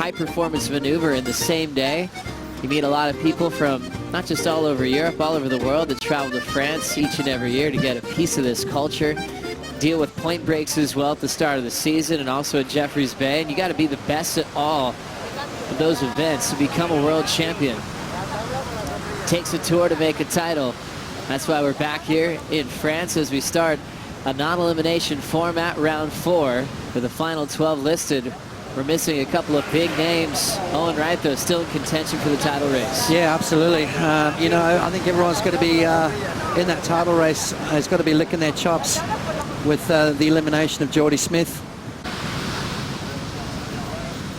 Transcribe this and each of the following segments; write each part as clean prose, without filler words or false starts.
high-performance maneuver in the same day. You meet a lot of people from not just all over Europe, all over the world that travel to France each and every year to get a piece of this culture. Deal with point breaks as well at the start of the season and also at Jeffreys Bay. And you got to be the best at all of those events to become a world champion. Takes a tour to make a title. That's why we're back here in France as we start a non-elimination format, round 4, with the final 12 listed. We're missing a couple of big names. Owen Wright, though, still in contention for the title race. Yeah, absolutely. You know, I think everyone's got to be in that title race. Has got to be licking their chops with the elimination of Jordy Smith.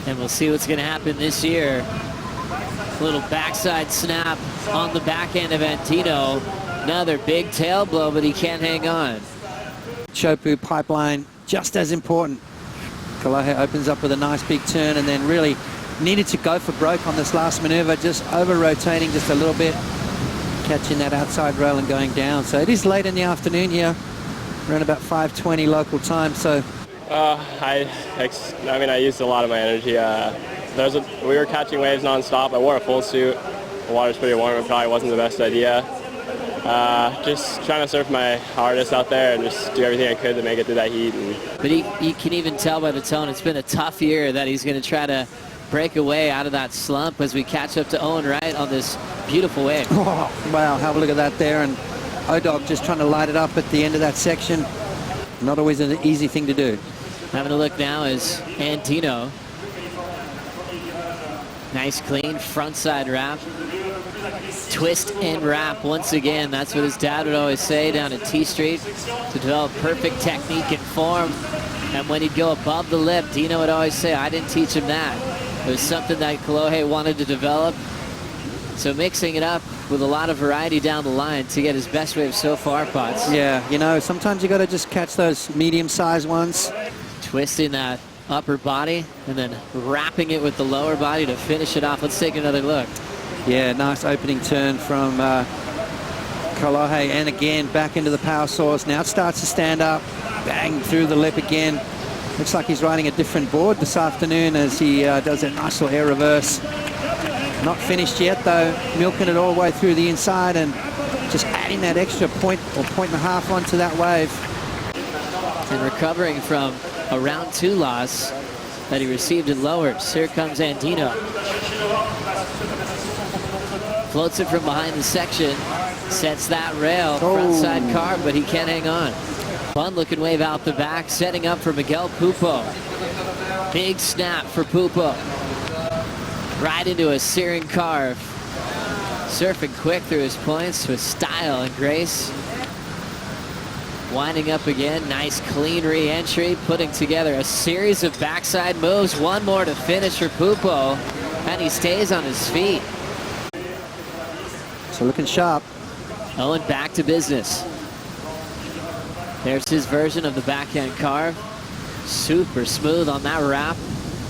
And we'll see what's going to happen this year. A little backside snap on the back end of Andino. Another big tail blow, but he can't hang on. Chopu pipeline, just as important. Kolohe opens up with a nice big turn and then really needed to go for broke on this last maneuver, just over-rotating just a little bit, catching that outside rail and going down. So it is late in the afternoon here, around about 5:20 local time. So I mean, I used a lot of my energy. We were catching waves non-stop. I wore a full suit. The water's pretty warm. It probably wasn't the best idea. Just trying to surf my hardest out there and just do everything I could to make it through that heat. But he can even tell by the tone it's been a tough year that he's going to try to break away out of that slump as we catch up to Owen Wright on this beautiful wave. Oh, wow, have a look at that there. And O-Dog just trying to light it up at the end of that section. Not always an easy thing to do. Having a look now is Andino. Nice clean frontside wrap. Twist and wrap once again. That's what his dad would always say down at T Street, to develop perfect technique and form. And when he'd go above the lip, Dino would always say, I didn't teach him that. It was something that Kolohe wanted to develop. So mixing it up with a lot of variety down the line to get his best wave so far, Potts. Yeah, you know, sometimes you got to just catch those medium-sized ones. Twisting that upper body and then wrapping it with the lower body to finish it off. Let's take another look. Yeah, nice opening turn from Kolohe, and again back into the power source. Now it starts to stand up, bang through the lip again. Looks like he's riding a different board this afternoon as he does a nice little air reverse. Not finished yet though, milking it all the way through the inside and just adding that extra point or point and a half onto that wave. And recovering from a round 2 loss that he received in lowers. Here comes Andino. Floats it from behind the section, sets that rail, frontside carb, but he can't hang on. Fun looking wave out the back, setting up for Miguel Pupo. Big snap for Pupo. Right into a searing carve. Surfing quick through his points with style and grace. Winding up again, nice clean re-entry, putting together a series of backside moves. One more to finish for Pupo, and he stays on his feet. So looking sharp. Owen back to business. There's his version of the backhand carve. Super smooth on that wrap.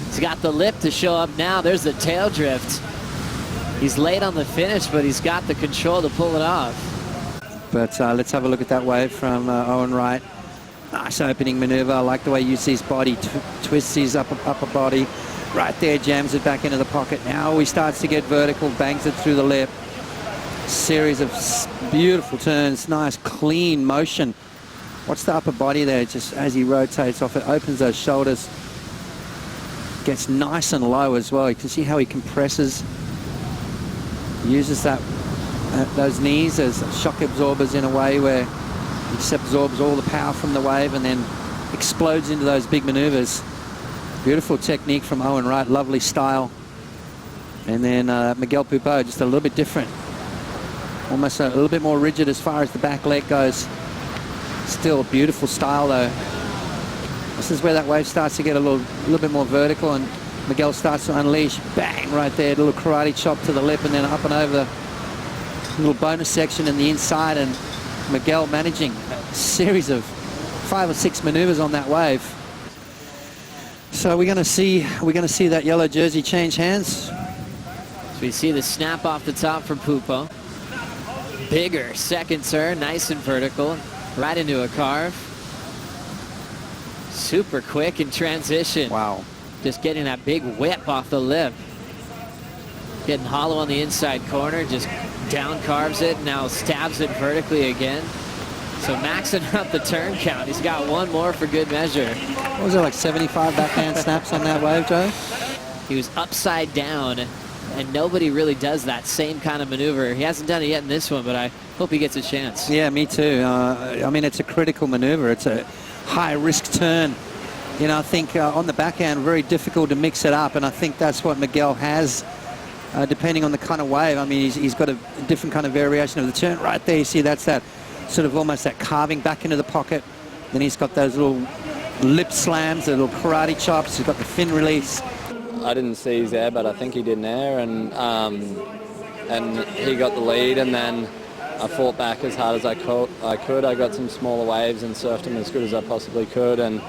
He's got the lip to show up now. There's the tail drift. He's late on the finish, but he's got the control to pull it off. But let's have a look at that wave from Owen Wright. Nice opening maneuver. I like the way he uses his body, twists his upper body. Right there, jams it back into the pocket. Now he starts to get vertical, bangs it through the lip. Series of beautiful turns, nice clean motion. Watch the upper body there, just as he rotates off, it opens those shoulders. Gets nice and low as well. You can see how he compresses. Uses those knees as shock absorbers in a way where he just absorbs all the power from the wave and then explodes into those big maneuvers. Beautiful technique from Owen Wright, lovely style. And then Miguel Pupo, just a little bit different. Almost a little bit more rigid as far as the back leg goes. Still beautiful style though. This is where that wave starts to get a little bit more vertical and Miguel starts to unleash. Bang, right there, a little karate chop to the lip and then up and over the little bonus section in the inside, and Miguel managing a series of 5 or 6 maneuvers on that wave. So we're going to see that yellow jersey change hands. So we see the snap off the top from Pupo. Bigger second turn, nice and vertical, right into a carve. Super quick in transition. Wow. Just getting that big whip off the lip. Getting hollow on the inside corner, just down carves it, now stabs it vertically again. So maxing out the turn count. He's got one more for good measure. What was it, like 75 backhand snaps on that wave, Joe? He was upside down, and nobody really does that same kind of maneuver. He hasn't done it yet in this one, but I hope he gets a chance. Yeah, me too. I mean, it's a critical maneuver. It's a high-risk turn. You know, I think on the backhand, very difficult to mix it up, and I think that's what Miguel has, depending on the kind of wave. I mean, he's got a different kind of variation of the turn. Right there, you see that's that sort of almost that carving back into the pocket. Then he's got those little lip slams, the little karate chops. He's got the fin release. I didn't see his air, but I think he did an air, and he got the lead, and then I fought back as hard as I could. I got some smaller waves and surfed them as good as I possibly could, and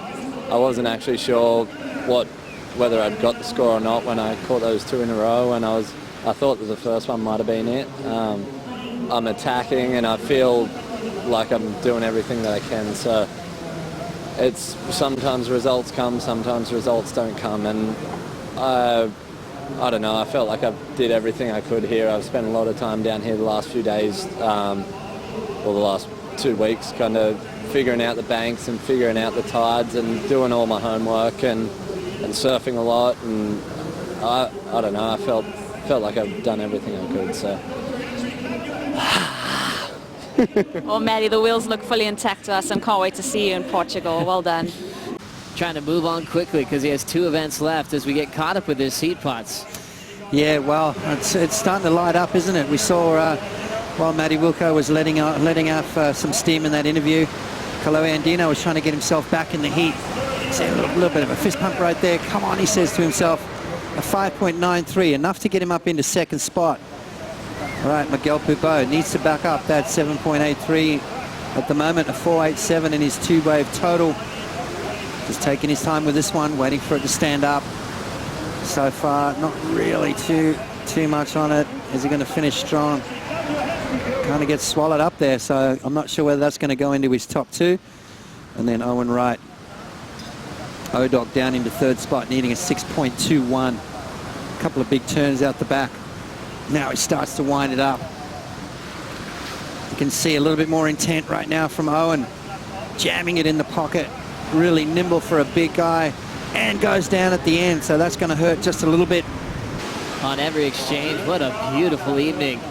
I wasn't actually sure whether I'd got the score or not when I caught those two in a row, and I thought that the first one might have been it. I'm attacking, and I feel like I'm doing everything that I can, so it's sometimes results come, sometimes results don't come, and I don't know, I felt like I did everything I could here. I've spent a lot of time down here the last few days, or the last 2 weeks, kind of figuring out the banks and figuring out the tides and doing all my homework and surfing a lot, and I don't know, I felt like I've done everything I could, so. Well, Maddie, the wheels look fully intact to us, and can't wait to see you in Portugal. Well done. Trying to move on quickly because he has 2 events left as we get caught up with his seed pots. Yeah, well, it's starting to light up, isn't it? We saw while Matty Wilco was letting off some steam in that interview, Kolohe Andino was trying to get himself back in the heat. See a little bit of a fist pump right there. Come on, he says to himself. A 5.93, enough to get him up into second spot. All right, Miguel Pupo needs to back up that 7.83. At the moment, a 4.87 in his 2-wave total. Just taking his time with this one, waiting for it to stand up. So far, not really too much on it. Is he going to finish strong? Kind of gets swallowed up there, so I'm not sure whether that's going to go into his top 2. And then Owen Wright. O-Dog down into 3rd spot, needing a 6.21. A couple of big turns out the back. Now he starts to wind it up. You can see a little bit more intent right now from Owen. Jamming it in the pocket. Really nimble for a big guy. And goes down at the end, so that's going to hurt just a little bit. On every exchange, what a beautiful evening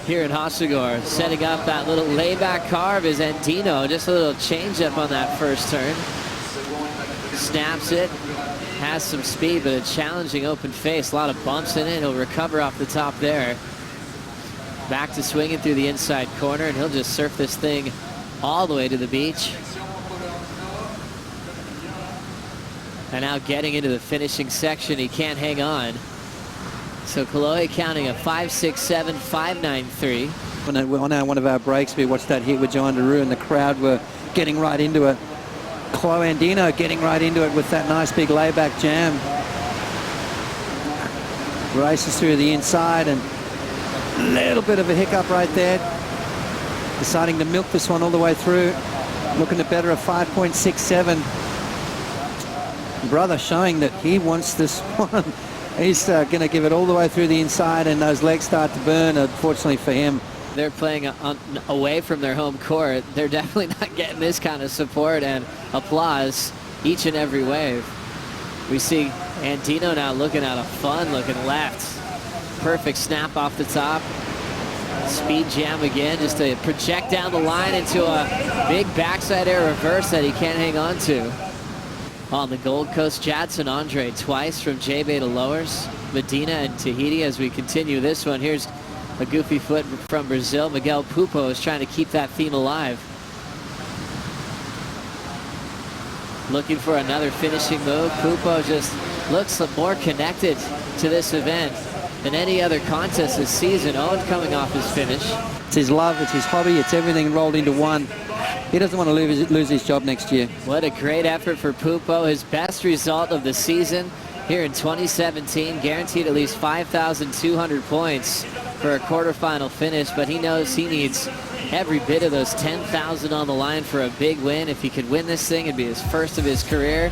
here in Hossegor. Setting up that little layback carve is Andino. Just a little change up on that first turn. Snaps it. Has some speed, but a challenging open face. A lot of bumps in it. He'll recover off the top there. Back to swinging through the inside corner, and he'll just surf this thing all the way to the beach. And now getting into the finishing section, he can't hang on. So Kolohe counting a 5.67, 5.93. On one of our breaks, we watched that hit with John DeRue, and the crowd were getting right into it. Kolohe Andino getting right into it with that nice big layback jam. Races through the inside, and a little bit of a hiccup right there. Deciding to milk this one all the way through. Looking to better a 5.67. Brother showing that he wants this one. He's going to give it all the way through the inside, and those legs start to burn, unfortunately for him. They're playing away from their home court. They're definitely not getting this kind of support and applause each and every wave. We see Andino now looking at a fun-looking left. Perfect snap off the top. Speed jam again, just to project down the line into a big backside air reverse that he can't hang on to. On the Gold Coast, Jadson Andre twice from J-Bay to lowers. Medina and Tahiti as we continue this one. Here's a goofy foot from Brazil. Miguel Pupo is trying to keep that theme alive. Looking for another finishing move. Pupo just looks more connected to this event than any other contest this season. Owen coming off his finish. It's his love, it's his hobby, it's everything rolled into one. He doesn't want to lose his job next year. What a great effort for Pupo. His best result of the season here in 2017. Guaranteed at least 5,200 points for a quarterfinal finish, but he knows he needs every bit of those 10,000 on the line for a big win. If he could win this thing, it'd be his first of his career.